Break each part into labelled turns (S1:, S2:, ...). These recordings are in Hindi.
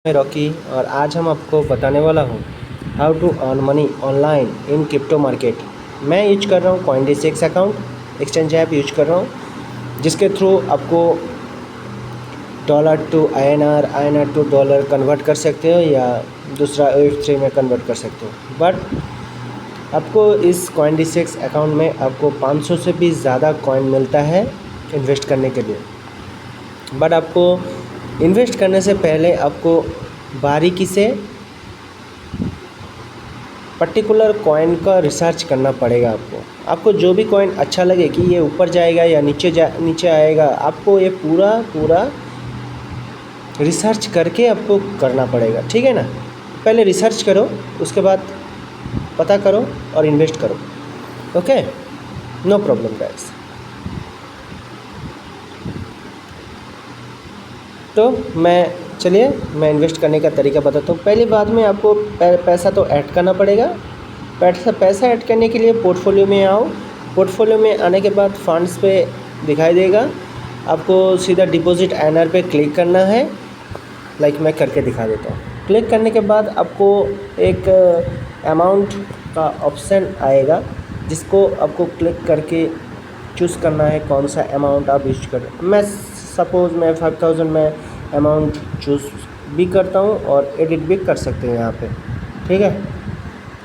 S1: मैं रॉकी और आज हम आपको बताने वाला हूँ how to earn money online in crypto market. मैं यूज कर रहा हूँ CoinDesk account exchange app use कर रहा हूँ, जिसके थ्रू आपको dollar to INR to dollar convert कर सकते हो या दूसरा Web3 में कन्वर्ट कर सकते हो। बट आपको इस CoinDesk अकाउंट में आपको 500 से भी ज़्यादा कॉइन मिलता है इन्वेस्ट करने के लिए। बट आपको इन्वेस्ट करने से पहले आपको बारीकी से पर्टिकुलर कॉइन का रिसर्च करना पड़ेगा। आपको जो भी कॉइन अच्छा लगे कि ये ऊपर जाएगा या नीचे आएगा, आपको ये पूरा रिसर्च करके आपको करना पड़ेगा, ठीक है ना। पहले रिसर्च करो, उसके बाद पता करो और इन्वेस्ट करो। Okay, no problem guys. तो मैं इन्वेस्ट करने का तरीका बताता हूँ। पहली बात में आपको पैसा तो ऐड करना पड़ेगा। पैसा ऐड करने के लिए पोर्टफोलियो में आओ। पोर्टफोलियो में आने के बाद फंड्स पे दिखाई देगा, आपको सीधा डिपॉजिट INR पे क्लिक करना है। लाइक मैं करके दिखा देता हूँ। क्लिक करने के बाद आपको एक अमाउंट का ऑप्शन आएगा, जिसको आपको क्लिक करके चूज़ करना है कौन सा अमाउंट आप यूज कर। मैं 5000 में अमाउंट चूज़ भी करता हूँ और एडिट भी कर सकते हैं यहाँ पे, ठीक है।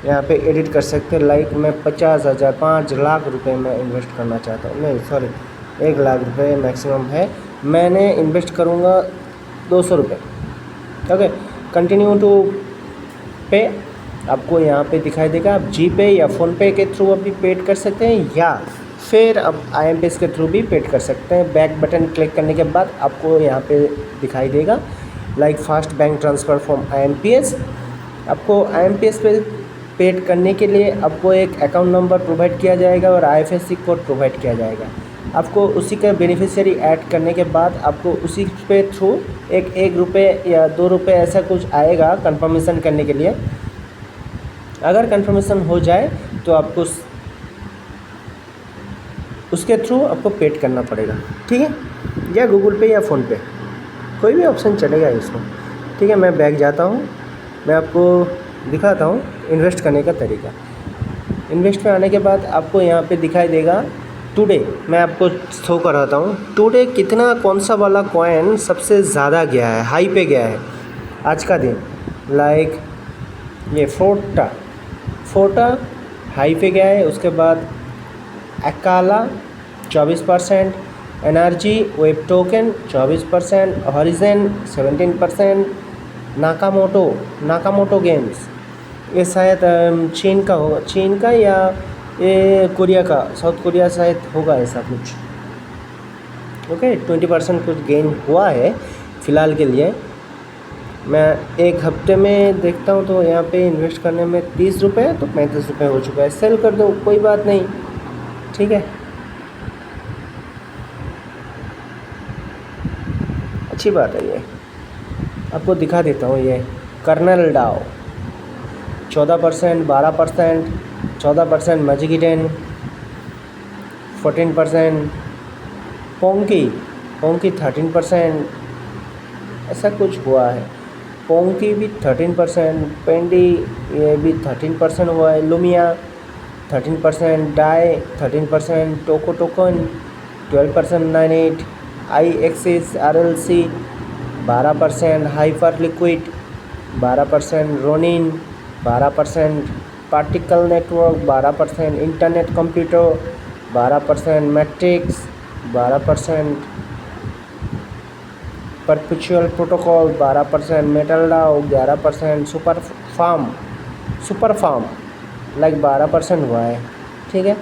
S1: यहाँ पे एडिट कर सकते हैं। लाइक मैं 50,000 5 लाख रुपए में इन्वेस्ट करना चाहता हूँ, नहीं सॉरी 1 लाख रुपए मैक्सिमम है। मैंने इन्वेस्ट करूँगा 200 रुपये। ओके, कंटिन्यू टू पे आपको यहाँ पे दिखाई देगा। आप GPay या फ़ोनपे के थ्रू अभी पेड कर सकते हैं या फिर आप IMPS के थ्रू भी पेड कर सकते हैं। बैक बटन क्लिक करने के बाद आपको यहाँ पे दिखाई देगा like fast bank transfer from IMPS। आपको IMPS पे पेड करने के लिए आपको एक अकाउंट नंबर प्रोवाइड किया जाएगा और IFSC कोड प्रोवाइड किया जाएगा। आपको उसी का बेनिफिशियरी ऐड करने के बाद आपको उसी पे थ्रू एक रुपये या 2 रुपये ऐसा कुछ आएगा कंफर्मेशन करने के लिए। अगर कंफर्मेशन हो जाए तो आपको उसके थ्रू आपको पेड करना पड़ेगा, ठीक है, या गूगल पे या फ़ोनपे, कोई भी ऑप्शन चलेगा इसमें, ठीक है। मैं बैक जाता हूँ, मैं आपको दिखाता हूँ इन्वेस्ट करने का तरीका। इन्वेस्ट में आने के बाद आपको यहाँ पे दिखाई देगा टुडे। मैं आपको शो कराता हूँ टुडे कितना कौन सा वाला कॉइन सबसे ज़्यादा गया है, हाई पे गया है आज का दिन। लाइक ये फोर्टा हाई पे गया है। उसके बाद अकाला 24%, NRG web token 24%, horizon 17%, Nakamoto games ये शायद चीन का या ये कोरिया का, साउथ कोरिया शायद होगा ऐसा कुछ। ओके, 20% कुछ गेन हुआ है फ़िलहाल के लिए। मैं एक हफ्ते में देखता हूँ तो यहाँ पे इन्वेस्ट करने में 30 रुपये तो 35 रुपये हो चुका है। सेल कर दो, कोई बात नहीं, ठीक है, अच्छी बात है। ये आपको दिखा देता हूँ। ये कर्नल डाओ 14%, 12%, 14%, मैजिक 14%, पोंकी 13%, ऐसा कुछ हुआ है। पोंकी भी 13%, पेंडी ये भी 13% हुआ है। Lumia 13%, Dai 13%, Toko token 12%, 98, IXS RLC 12%, Hyperliquid 12%, Ronin 12%, Particle Network 12%, Internet Computer 12%, Matrix 12%, Perpetual Protocol 12%, Metal DAO 11%, SuperFarm like 12% हुआ है, ठीक है।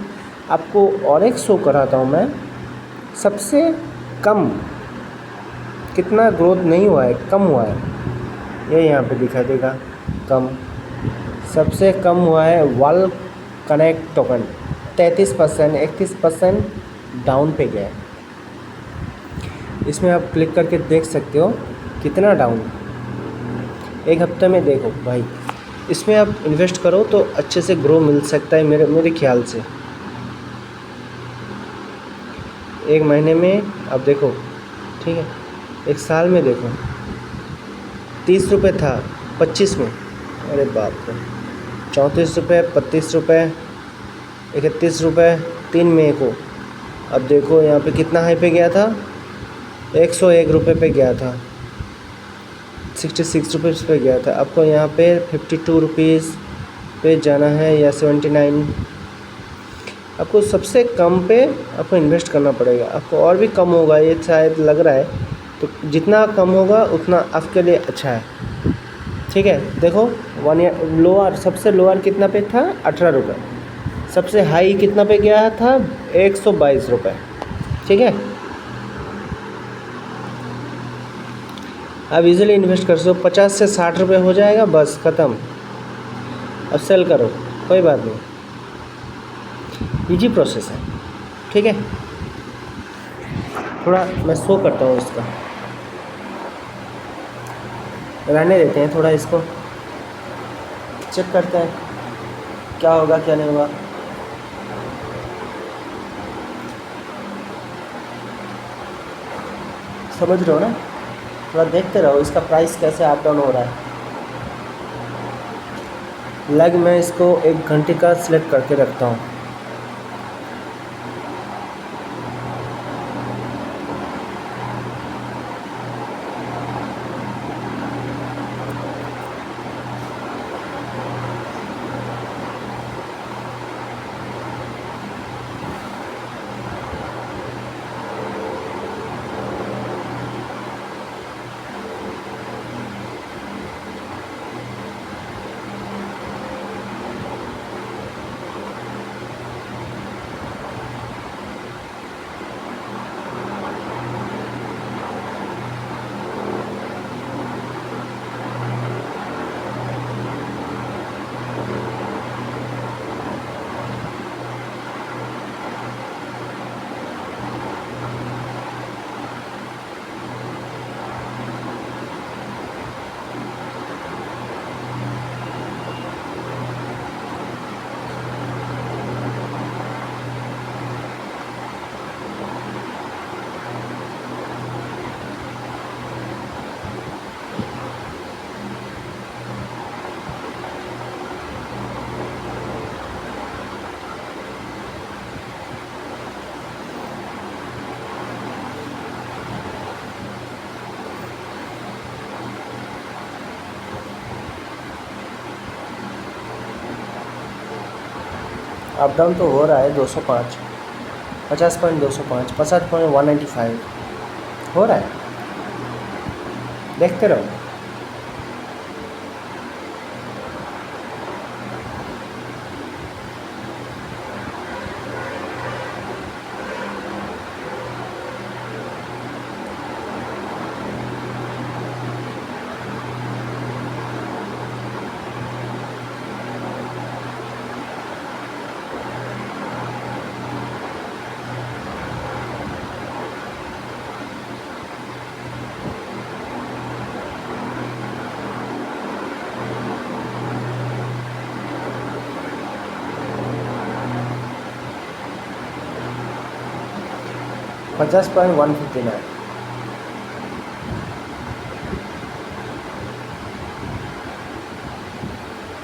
S1: आपको और एक शो कराता हूँ मैं, सबसे कम कितना ग्रोथ नहीं हुआ है, कम हुआ है, ये यहाँ पे दिखाई देगा कम। सबसे कम हुआ है वॉल कनेक्ट टोकन 33%, 31% डाउन पे गया है। इसमें आप क्लिक करके देख सकते हो कितना डाउन, एक हफ्ते में देखो भाई। इसमें आप इन्वेस्ट करो तो अच्छे से ग्रो मिल सकता है मेरे ख्याल से। एक महीने में आप देखो, ठीक है, एक साल में देखो, 30 रुपये था 25 में, अरे बाप रे, 34 रुपये, 32 रुपये, 31 रुपये 3 मई को। अब देखो यहाँ पे कितना हाई पे गया था, 101 रुपये पे गया था, 66 रुपीज़ पे गया था। आपको यहाँ पे 52 रुपीज़ पे जाना है या 79। आपको सबसे कम पे आपको इन्वेस्ट करना पड़ेगा। आपको और भी कम होगा ये शायद लग रहा है, तो जितना कम होगा उतना आपके लिए अच्छा है, ठीक है। देखो 1 ईयर लोअर, सबसे लोअर कितना पे था, 18 रुपये। सबसे हाई कितना पे गया था, 122 रुपये, ठीक है। आप इजीली इन्वेस्ट कर सकते हो, 50 से 60 रुपये हो जाएगा, बस ख़त्म। अब सेल करो, कोई बात नहीं, इजी प्रोसेस है, ठीक है। थोड़ा मैं शो करता हूँ इसका, रहने देते हैं, थोड़ा इसको चेक करते हैं क्या होगा क्या नहीं होगा। समझ रहे हो ना, थोड़ा देखते रहो इसका प्राइस कैसे अप डाउन हो रहा है। लग मैं इसको 1 घंटे का सिलेक्ट करके रखता हूँ। अप डाउन तो हो रहा है, 205, 50.205, 50.195 हो रहा है, देखते रहो। पचास पॉइंट 159,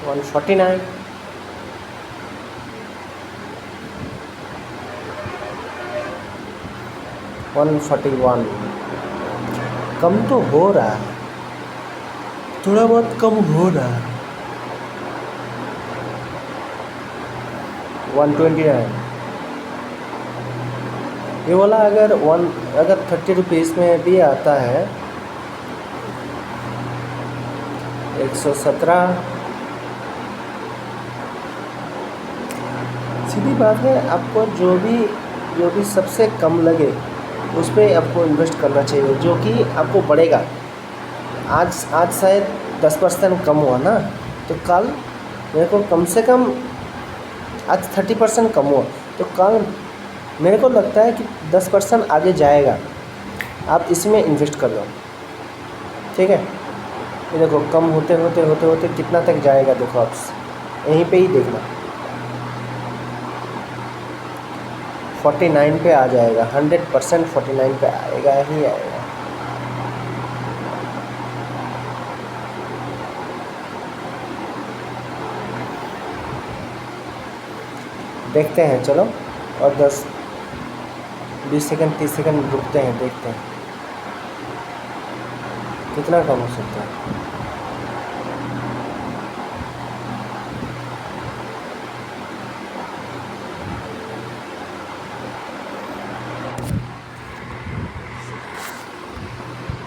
S1: 149, 141। कम तो हो रहा है, थोड़ा बहुत कम हो रहा है। 129, ये वाला अगर 30 रुपीज़ में भी आता है, 117। सीधी बात है, आपको जो भी सबसे कम लगे उस पर आपको इन्वेस्ट करना चाहिए, जो कि आपको बढ़ेगा। आज शायद 10% कम हुआ ना, तो कल मेरे को कम से कम, आज 30% कम हुआ, तो कल मेरे को लगता है कि 10% आगे जाएगा। आप इसमें इन्वेस्ट कर लो, ठीक है। ये देखो कम होते होते होते होते कितना तक जाएगा, देखो आप यहीं पे ही देखना, 49 पे आ जाएगा, 100% 49 पे आएगा ही आएगा। देखते हैं चलो, और 10 20 सेकंड 30 सेकंड रुकते हैं, देखते हैं कितना कम हो सकता है।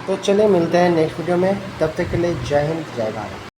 S1: तो चलिए मिलते हैं नेक्स्ट वीडियो में, तब तक के लिए जय हिंद जय भारत।